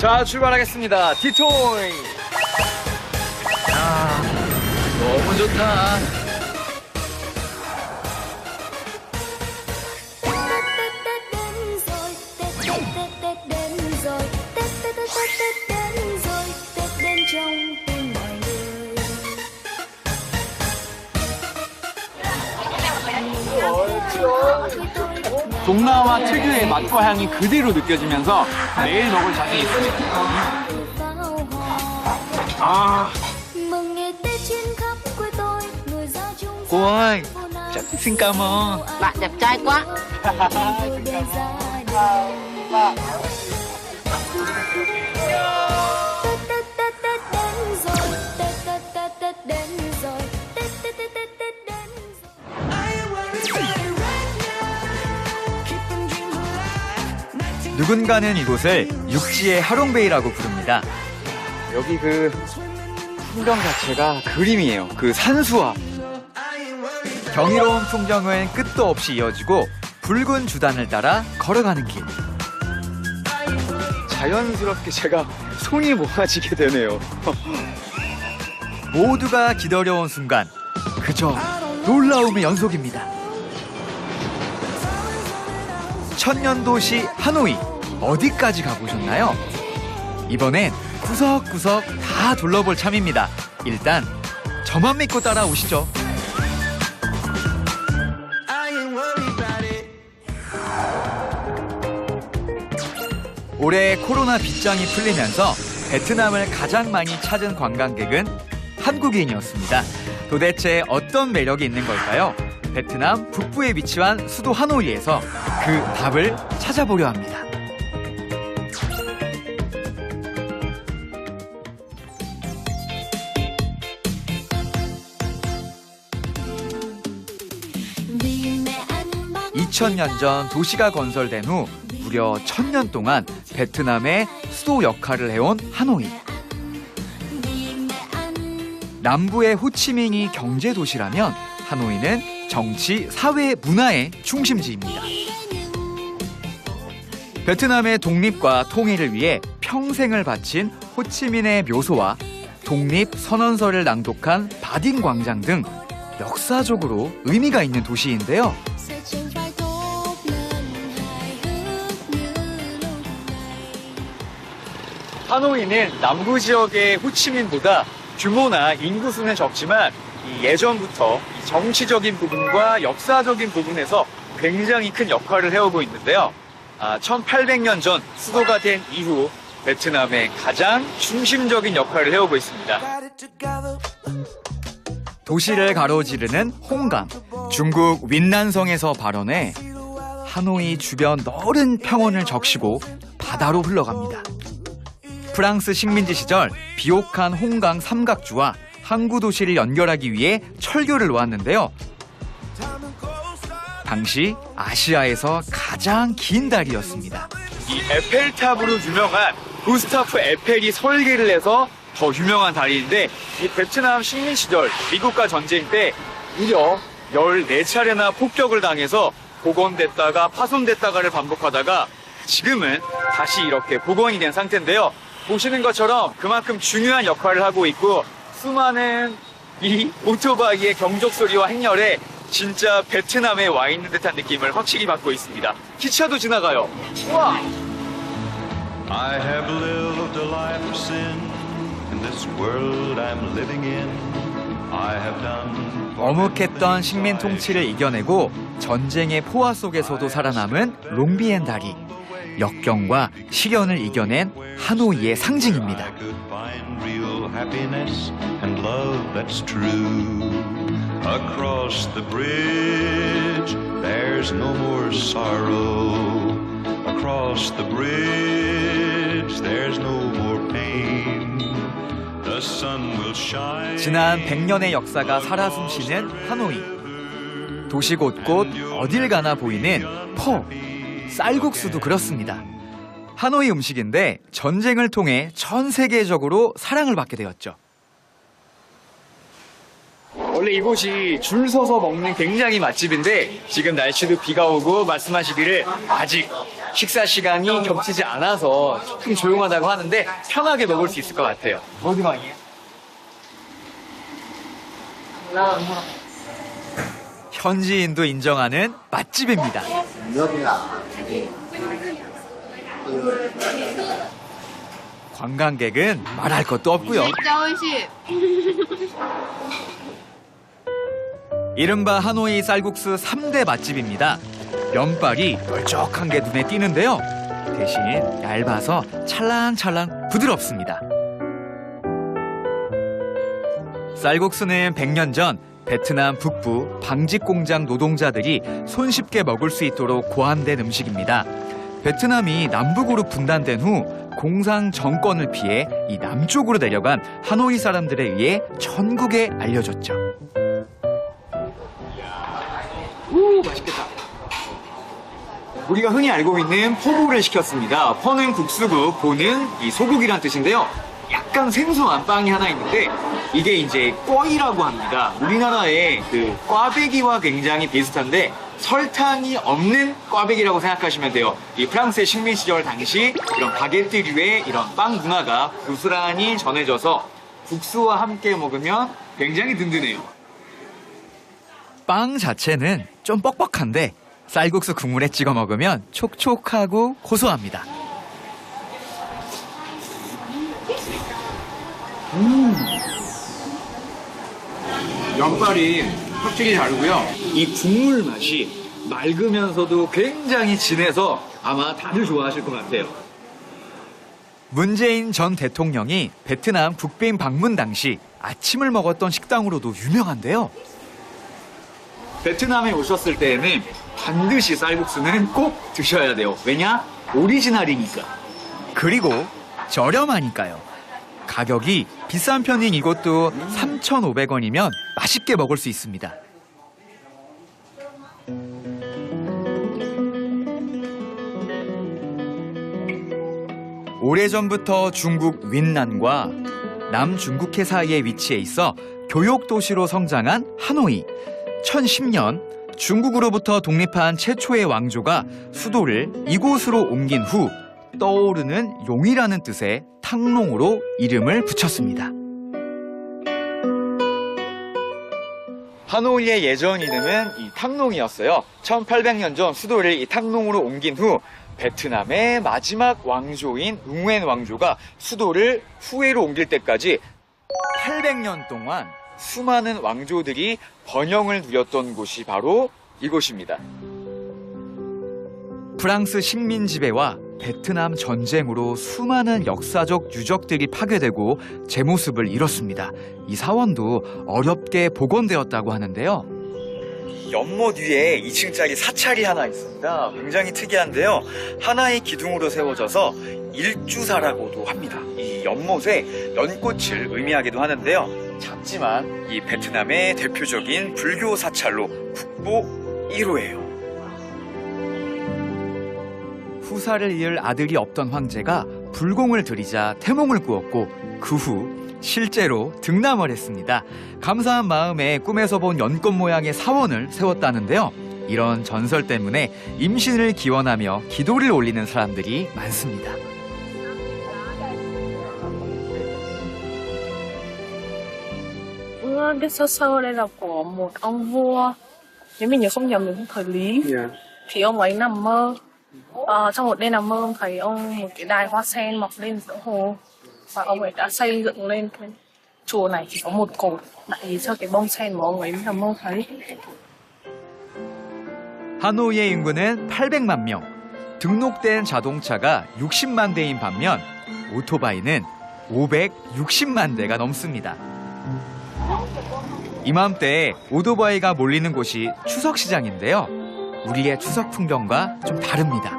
자, 출발하겠습니다. 디토이. 아, 너무 좋다. 동남아 특유의 맛과 향이 그대로 느껴지면서 매일 먹을 자신이 있습니다. 아. Cô ơi, xin cảm ơn. Bạn đẹp trai quá. 누군가는 이곳을 육지의 하롱베이라고 부릅니다. 여기 그 풍경 자체가 그림이에요. 그 산수화. 경이로운 풍경은 끝도 없이 이어지고 붉은 주단을 따라 걸어가는 길. 자연스럽게 제가 손이 모아지게 되네요. 모두가 기다려온 순간, 그저 놀라움의 연속입니다. 천년도시 하노이, 어디까지 가보셨나요? 이번엔 구석구석 다 둘러볼 참입니다. 일단 저만 믿고 따라오시죠. 올해 코로나 빗장이 풀리면서 베트남을 가장 많이 찾은 관광객은 한국인이었습니다. 도대체 어떤 매력이 있는 걸까요? 베트남 북부에 위치한 수도 하노이에서 그 답을 찾아보려 합니다. (2000년) 전 도시가 건설된 후 무려 1000년 동안 베트남의 수도 역할을 해온 하노이. 남부의 호치민이 경제 도시라면 하노이는 정치, 사회, 문화의 중심지입니다. 베트남의 독립과 통일을 위해 평생을 바친 호치민의 묘소와 독립선언서를 낭독한 바딘 광장 등 역사적으로 의미가 있는 도시인데요. 하노이는 남부 지역의 호치민보다 규모나 인구수는 적지만 예전부터 정치적인 부분과 역사적인 부분에서 굉장히 큰 역할을 해오고 있는데요. 1800년 전 수도가 된 이후 베트남의 가장 중심적인 역할을 해오고 있습니다. 도시를 가로지르는 홍강, 중국 윈난성에서 발원해 하노이 주변 넓은 평원을 적시고 바다로 흘러갑니다. 프랑스 식민지 시절 비옥한 홍강 삼각주와 항구 도시를 연결하기 위해 철교를 놓았는데요. 당시 아시아에서 가장 긴 다리였습니다. 이 에펠탑으로 유명한 구스타프 에펠이 설계를 해서 더 유명한 다리인데, 이 베트남 식민 시절 미국과 전쟁 때 무려 14차례나 폭격을 당해서 복원됐다가 파손됐다가를 반복하다가 지금은 다시 이렇게 복원이 된 상태인데요. 보시는 것처럼 그만큼 중요한 역할을 하고 있고, 수많은 이 오토바이의 경적 소리와 행렬에 진짜 베트남에 와 있는 듯한 느낌을 확실히 받고 있습니다. 기차도 지나가요. 우와! I have lived a life of sin in this world I'm living in. I have done 어묵했던 식민 통치를 이겨내고 전쟁의 포화 속에서도 살아남은 롱비엔 다리. 역경과 시련을 이겨낸 하노이의 상징입니다. happiness and love that's true. Across the bridge, there's no more sorrow. Across the bridge, there's no more pain. The sun will shine. 지난 100년의 역사가 살아 숨쉬는 하노이. 도시 곳곳 어딜 가나 보이는 퍼, 쌀국수도 그렇습니다. 하노이 음식인데 전쟁을 통해 전 세계적으로 사랑을 받게 되었죠. 원래 이곳이 줄 서서 먹는 굉장히 맛집인데 지금 날씨도 비가 오고 말씀하시기를 아직 식사 시간이 겹치지 않아서 조금 조용하다고 하는데 편하게 먹을 수 있을 것 같아요. 어디 방이에요? 현지인도 인정하는 맛집입니다. 관광객은 말할 것도 없고요. 이른바 하노이 쌀국수 3대 맛집입니다. 면발이 널쩍한 게 눈에 띄는데요. 대신 얇아서 찰랑찰랑 부드럽습니다. 쌀국수는 100년 전 베트남 북부 방직 공장 노동자들이 손쉽게 먹을 수 있도록 고안된 음식입니다. 베트남이 남북으로 분단된 후 공상 정권을 피해 이 남쪽으로 내려간 하노이 사람들에 의해 전국에 알려졌죠. 오, 맛있겠다. 우리가 흔히 알고 있는 포보를 시켰습니다. 퍼는 국수고 보는 이 소고기란 뜻인데요. 약간 생소한 빵이 하나 있는데 이게 이제 꿔이라고 합니다. 우리나라의 그 꽈배기와 굉장히 비슷한데 설탕이 없는 꽈배기라고 생각하시면 돼요. 이 프랑스의 식민 시절 당시 이런 바게트류의 이런 빵 문화가 고스란히 전해져서 국수와 함께 먹으면 굉장히 든든해요. 빵 자체는 좀 뻑뻑한데 쌀국수 국물에 찍어 먹으면 촉촉하고 고소합니다. 면발이 확실히 다르고요. 이 국물 맛이 맑으면서도 굉장히 진해서 아마 다들 좋아하실 것 같아요. 문재인 전 대통령이 베트남 북빈 방문 당시 아침을 먹었던 식당으로도 유명한데요. 베트남에 오셨을 때에는 반드시 쌀국수는 꼭 드셔야 돼요. 왜냐? 오리지널이니까. 그리고 저렴하니까요. 가격이 비싼 편인 이것도 3,500원이면 맛있게 먹을 수 있습니다. 오래전부터 중국 윈난과 남중국해 사이에 위치해 있어 교역도시로 성장한 하노이. 1010년 중국으로부터 독립한 최초의 왕조가 수도를 이곳으로 옮긴 후 떠오르는 용이라는 뜻의 탕롱으로 이름을 붙였습니다. 하노이의 예전 이름은 이 탕롱이었어요. 1800년 전 수도를 이 탕롱으로 옮긴 후 베트남의 마지막 왕조인 웅웬 왕조가 수도를 후에로 옮길 때까지 800년 동안 수많은 왕조들이 번영을 누렸던 곳이 바로 이곳입니다. 프랑스 식민 지배와 베트남 전쟁으로 수많은 역사적 유적들이 파괴되고 제 모습을 잃었습니다. 이 사원도 어렵게 복원되었다고 하는데요. 연못 위에 2층짜리 사찰이 하나 있습니다. 굉장히 특이한데요. 하나의 기둥으로 세워져서 일주사라고도 합니다. 이 연못에 연꽃을 의미하기도 하는데요. 작지만 이 베트남의 대표적인 불교 사찰로 국보 1호예요. 후사를 이을 아들이 없던 황제가 불공을 들이자 태몽을 꾸었고 그 후 실제로 등남을 했습니다. 감사한 마음에 꿈에서 본 연꽃 모양의 사원을 세웠다는데요. 이런 전설 때문에 임신을 기원하며 기도를 올리는 사람들이 많습니다. Cái sơ sơ đây là của một ông vua, nếu mình nhớ không nhầm đến thời Lý. Thì ông ấy nằm mơ, trong một đêm nằm mơ ông thấy một cái đài hoa sen mọc lên giữa hồ, và ông ấy đã xây dựng lên cái chùa này chỉ có một cột đại cho cái bông sen mà ông ấy nằm mơ thấy. 하노이의 인구는 800만 명, 등록된 자동차가 60만 대인 반면 오토바이는 560만 대가 넘습니다. 이맘때 오토바이가 몰리는 곳이 추석시장인데요. 우리의 추석 풍경과 좀 다릅니다.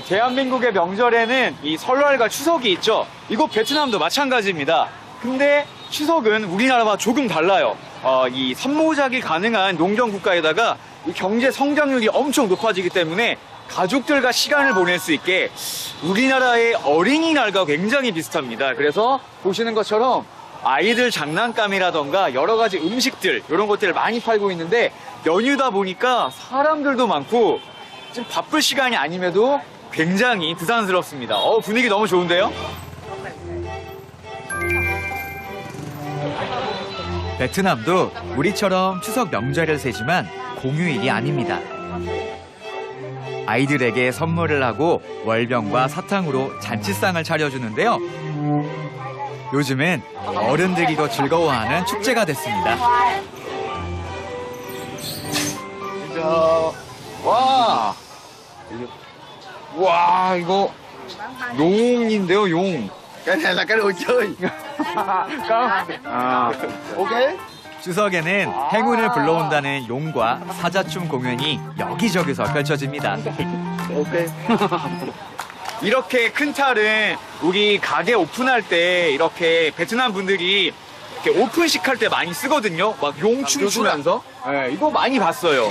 대한민국의 명절에는 이 설날과 추석이 있죠. 이곳 베트남도 마찬가지입니다. 근데 추석은 우리나라와 조금 달라요. 이 산모작이 가능한 농경 국가에다가 이 경제 성장률이 엄청 높아지기 때문에 가족들과 시간을 보낼 수 있게 우리나라의 어린이날과 굉장히 비슷합니다. 그래서 보시는 것처럼 아이들 장난감이라던가 여러 가지 음식들 이런 것들을 많이 팔고 있는데 연휴다 보니까 사람들도 많고 지금 바쁠 시간이 아님에도 굉장히 부산스럽습니다. 분위기 너무 좋은데요? 베트남도 우리처럼 추석 명절을 세지만 공휴일이 아닙니다. 아이들에게 선물을 하고 월병과 사탕으로 잔치상을 차려주는데요. 요즘은 어른들이 더 즐거워하는 축제가 됐습니다. 와, 이거 용인데요, 용. Cái này là cái đồ chơi. Ok. 추석에는 행운을 불러온다는 용과 사자춤 공연이 여기저기서 펼쳐집니다. Ok. 이렇게 큰 탈은 우리 가게 오픈할 때 이렇게 베트남 분들이 이렇게 오픈식 할 때 많이 쓰거든요. 막 용 춤추면서. 네, 이거 많이 봤어요.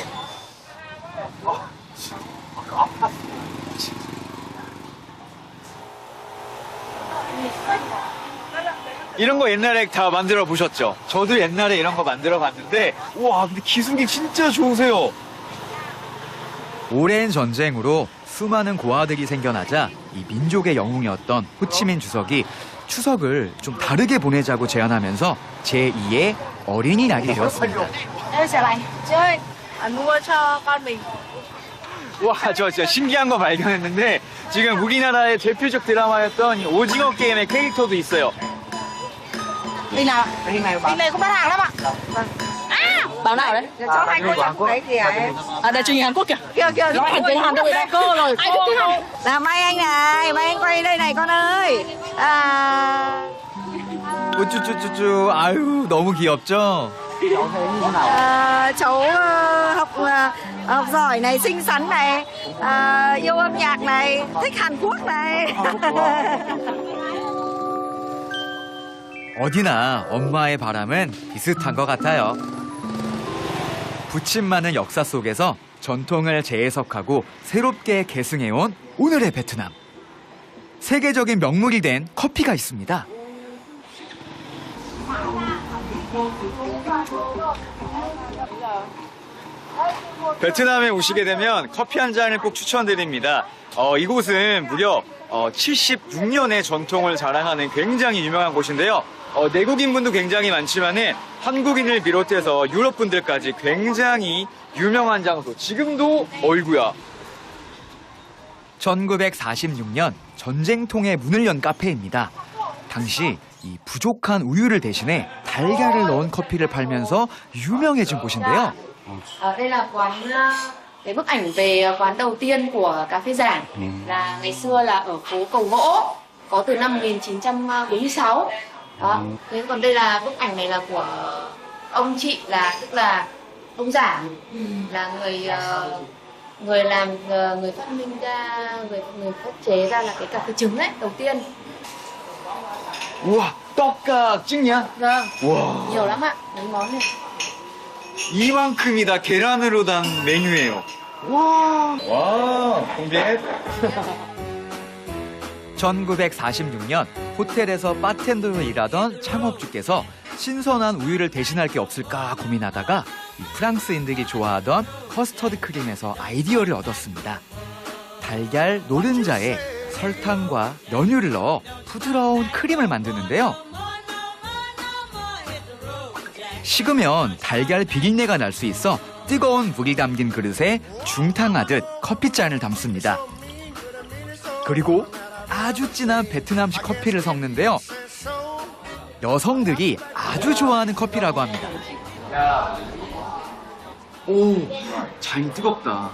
이런 거 옛날에 다 만들어 보셨죠? 저도 옛날에 이런 거 만들어 봤는데, 우와, 근데 기술이 진짜 좋으세요. 오랜 전쟁으로 수많은 고아들이 생겨나자 이 민족의 영웅이었던 호치민 주석이 추석을 좀 다르게 보내자고 제안하면서 제2의 어린이날이 되었습니다. Ê xà lầy, chơi. Anh mua cho con mình. 와, 저 진짜 신기한 거 발견했는데, 지금 우리나라의 대표적 드라마였던 이 오징어 게임의 캐릭터도 있어요. Đi nào? Đi này cũng bán hàng lắm ạ. À, báo nào đấy? Cháu hay có nhắc đấy kìa em. Đài truyền hình Hàn Quốc kìa. Kia kia. Nói hành tiếng Hàn cho người ta cơ rồi. Ai biết tiếng Hàn? Là Mai Anh này, Mai Anh quay đây này con ơi. 우쭈쭈쭈쭈, 아유, 너무 귀엽죠? Cháu học giỏi này, xinh xắn này, yêu âm nhạc này, thích Hàn Quốc này. 어디나 엄마의 바람은 비슷한 것 같아요. 부침 많은 역사 속에서 전통을 재해석하고 새롭게 계승해온 오늘의 베트남. 세계적인 명물이 된 커피가 있습니다. 베트남에 오시게 되면 커피 한 잔을 꼭 추천드립니다. 이곳은 무려 76년의 전통을 자랑하는 굉장히 유명한 곳인데요. 내국인 분도 굉장히 많지만은 한국인을 비롯해서 유럽 분들까지 굉장히 유명한 장소. 지금도 어이구야. 1946년 전쟁통에 문을 연 카페입니다. 당시 이 부족한 우유를 대신에 달걀을 넣은 커피를 팔면서 유명해진 곳인데요. Đây là quán cái bức ảnh về quán đầu tiên của cà phê Giảng là ngày xưa là ở phố Cầu Gỗ, có từ năm 1946. Đó. Thế còn đây là bức ảnh này là của ông chị, là tức là ông Giảng, là người phát minh ra, người phát chế ra là cái cà phê trứng ấy đầu tiên. 우와, 떡각 찍냐? Vâng, 와, nhiều lắm ạ, mấy món này. 이만큼이다 계란으로 단 메뉴예요. 와, 공백. 1946년 호텔에서 바텐더로 일하던 창업주께서 신선한 우유를 대신할 게 없을까 고민하다가 이 프랑스인들이 좋아하던 커스터드 크림에서 아이디어를 얻었습니다. 달걀 노른자에 설탕과 연유를 넣어 부드러운 크림을 만드는데요. 식으면 달걀 비린내가 날 수 있어 뜨거운 물이 담긴 그릇에 중탕하듯 커피잔을 담습니다. 그리고 아주 진한 베트남식 커피를 섞는데요. 여성들이 아주 좋아하는 커피라고 합니다. 오, 잔이 뜨겁다.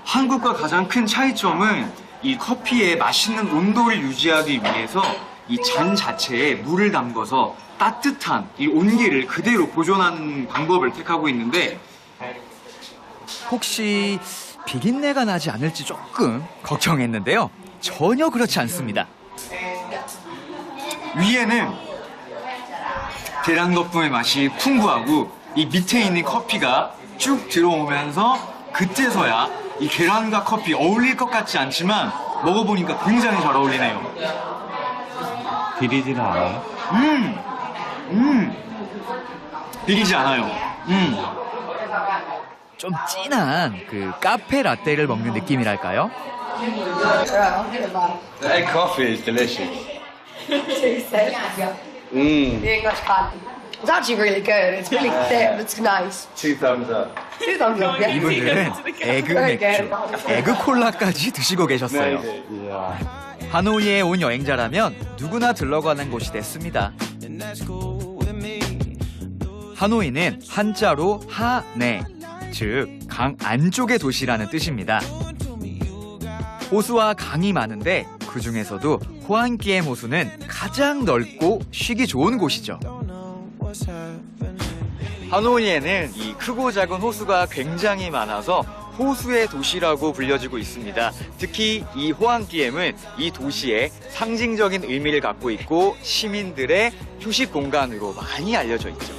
한국과 가장 큰 차이점은 이 커피의 맛있는 온도를 유지하기 위해서 이 잔 자체에 물을 담궈서 따뜻한 이 온기를 그대로 보존하는 방법을 택하고 있는데, 혹시 비린내가 나지 않을지 조금 걱정했는데요. 전혀 그렇지 않습니다. 위에는 계란 거품의 맛이 풍부하고 이 밑에 있는 커피가 쭉 들어오면서 그때서야 이 계란과 커피 어울릴 것 같지 않지만 먹어보니까 굉장히 잘 어울리네요. 비리지는 않아요? 비리지 않아요. 좀 진한 그 카페 라떼를 먹는 느낌이랄까요? The egg coffee is delicious. The English coffee. It's actually really good. It's really thick. It's nice. 2 thumbs up. Two thumbs up. Yeah. 이분들은 에그 맥주, 에그 콜라까지 드시고 계셨어요. Yeah. 하노이에 온 여행자라면 누구나 들러가는 곳이 됐습니다. 하노이는 한자로 하네, 즉 강 안쪽의 도시라는 뜻입니다. 호수와 강이 많은데 그 중에서도 호안기엠 호수는 가장 넓고 쉬기 좋은 곳이죠. 하노이에는 이 크고 작은 호수가 굉장히 많아서 호수의 도시라고 불려지고 있습니다. 특히 이 호안기엠은 이 도시의 상징적인 의미를 갖고 있고 시민들의 휴식 공간으로 많이 알려져 있죠.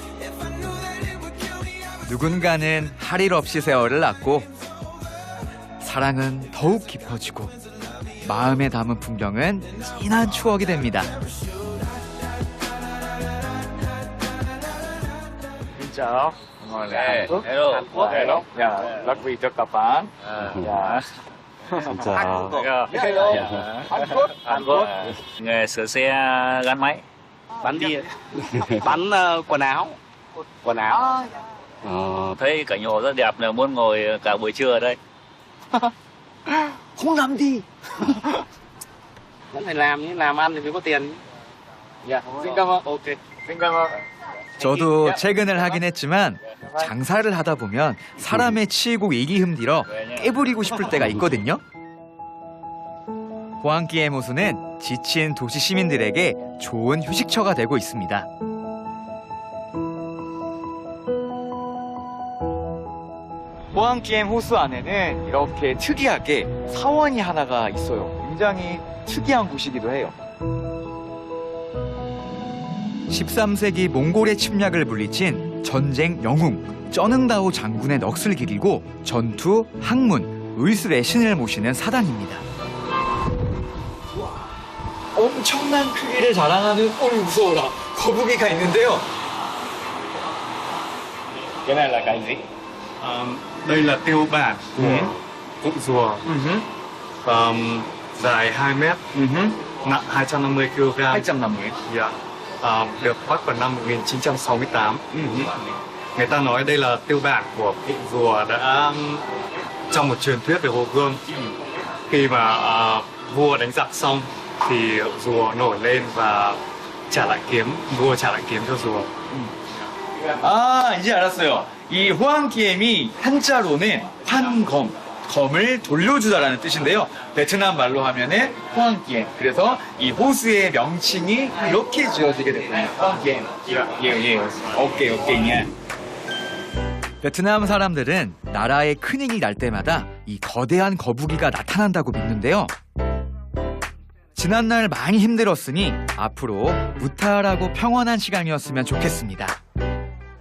누군가는 할 일 없이 세월을 낳고 사랑은 더욱 깊어지고 마음에 담은 풍경은 진한 추억이 됩니다. 진짜. 네. Hello. 야, 락비 적갑반. 야. 진짜. 한국. Nghề sửa xe gắn máy, bán bia, Bán quần áo. Quần áo. thấy cảnh hồ rất đẹp là muốn ngồi cả buổi trưa ở đây. 홍남디! Vẫn phải làm chứ, làm ăn thì mới có tiền. 야, 생각만. 오케이. 생각만. 저도 퇴근을 하긴 했지만 장사를 하다 보면 사람에 치이고 일이 힘들어 깨부리고 싶을 때가 있거든요. 호안기엠 호수는 지친 도시 시민들에게 좋은 휴식처가 되고 있습니다. 호안기엠 호수 안에는 이렇게 특이하게 사원이 하나가 있어요. 굉장히 특이한 곳이기도 해요. 13세기 몽골의 침략을 물리친 전쟁 영웅 쩌능다오 장군의 넋을 기리고 전투, 학문, 의술의 신을 모시는 사당입니다. 엄청난 크기를 자랑하는 무서워라 거북이가 있는데요. Cái này là cái gì? Đây là tiêu bản của cụ rùa. Dài 2 mét, nặng 250 kg. 850. Dạ. Được bắt vào năm 1968. Người ta nói đây là tiêu bản của cụ rùa đã trong một truyền thuyết về Hồ Gươm. Khi mà vua đánh giặc xong thì rùa nổi lên và trả lại kiếm, vua trả lại kiếm cho rùa. 아, 이제 알았어요. 이 호안기엠이 한자로는 환검, 검을 돌려주다라는 뜻인데요. 베트남 말로 하면은 호안기엠. 그래서 이 호수의 명칭이 이렇게 지어지게 됐군요. 호안기엠. 예. 오케이. 베트남 사람들은 나라에 큰일이 날 때마다 이 거대한 거북이가 나타난다고 믿는데요. 지난날 많이 힘들었으니 앞으로 무탈하고 평온한 시간이었으면 좋겠습니다.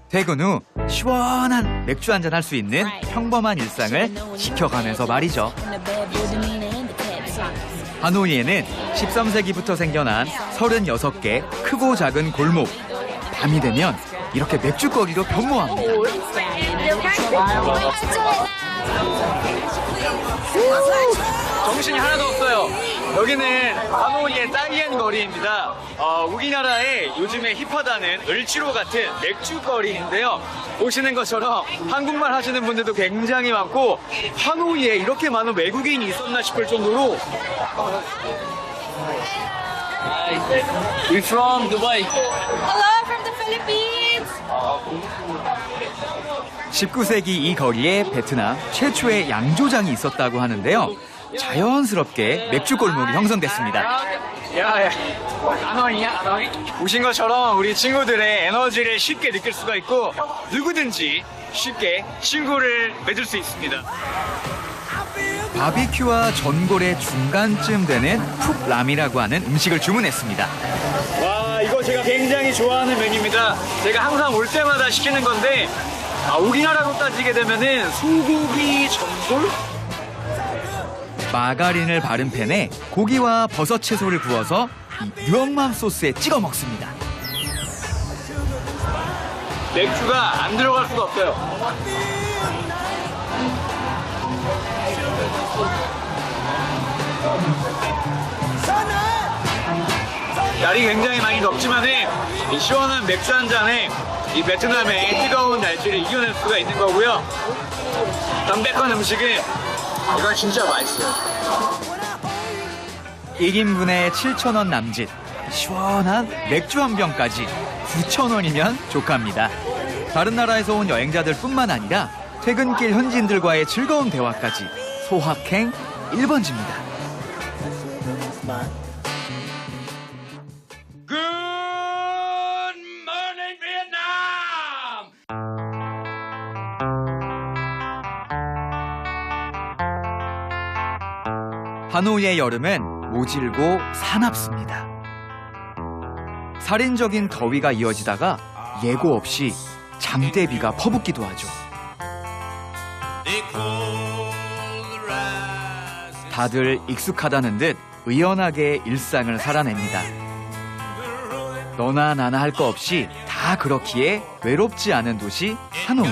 퇴근 후 시원한 맥주 한잔 할 수 있는 평범한 일상을 지켜가면서 말이죠. 하노이에는 13세기부터 생겨난 36개 크고 작은 골목. 밤이 되면 이렇게 맥주거리로 변모합니다. 정신이 하나도 없어요. 여기는 하노이의 따이엔 거리입니다. 우리나라에 요즘에 힙하다는 을지로 같은 맥주거리인데요. 보시는 것처럼 한국말 하시는 분들도 굉장히 많고 하노이에 이렇게 많은 외국인이 있었나 싶을 정도로 We're from Dubai. Hello from the Philippines. 19세기 이 거리에 베트남 최초의 양조장이 있었다고 하는데요. 자연스럽게 맥주 골목이 형성됐습니다. 야, 하노이. 보신 것처럼 우리 친구들의 에너지를 쉽게 느낄 수가 있고 누구든지 쉽게 친구를 맺을 수 있습니다. 바비큐와 전골의 중간쯤 되는 푹람이라고 하는 음식을 주문했습니다. 와, 이거 제가 굉장히 좋아하는 메뉴입니다. 제가 항상 올 때마다 시키는 건데 우리나라로 따지게 되면은 소고기 전골? 마가린을 바른 팬에 고기와 버섯 채소를 구워서 이 느엉맘 소스에 찍어 먹습니다. 맥주가 안 들어갈 수가 없어요. 날이 굉장히 많이 덥지만은 이 시원한 맥주 한 잔에 이 베트남의 뜨거운 날씨를 이겨낼 수가 있는 거고요. 담백한 음식은 이건 진짜 맛있어요. 1인분에 7,000원 남짓, 시원한 맥주 한 병까지 9,000원이면 족합니다. 다른 나라에서 온 여행자들 뿐만 아니라 퇴근길 현지인들과의 즐거운 대화까지 소확행 1번지입니다. 하노이의 여름은 모질고 사납습니다. 살인적인 더위가 이어지다가 예고 없이 장대비가 퍼붓기도 하죠. 다들 익숙하다는 듯 의연하게 일상을 살아냅니다. 너나 나나 할 거 없이 다 그렇기에 외롭지 않은 도시 하노이.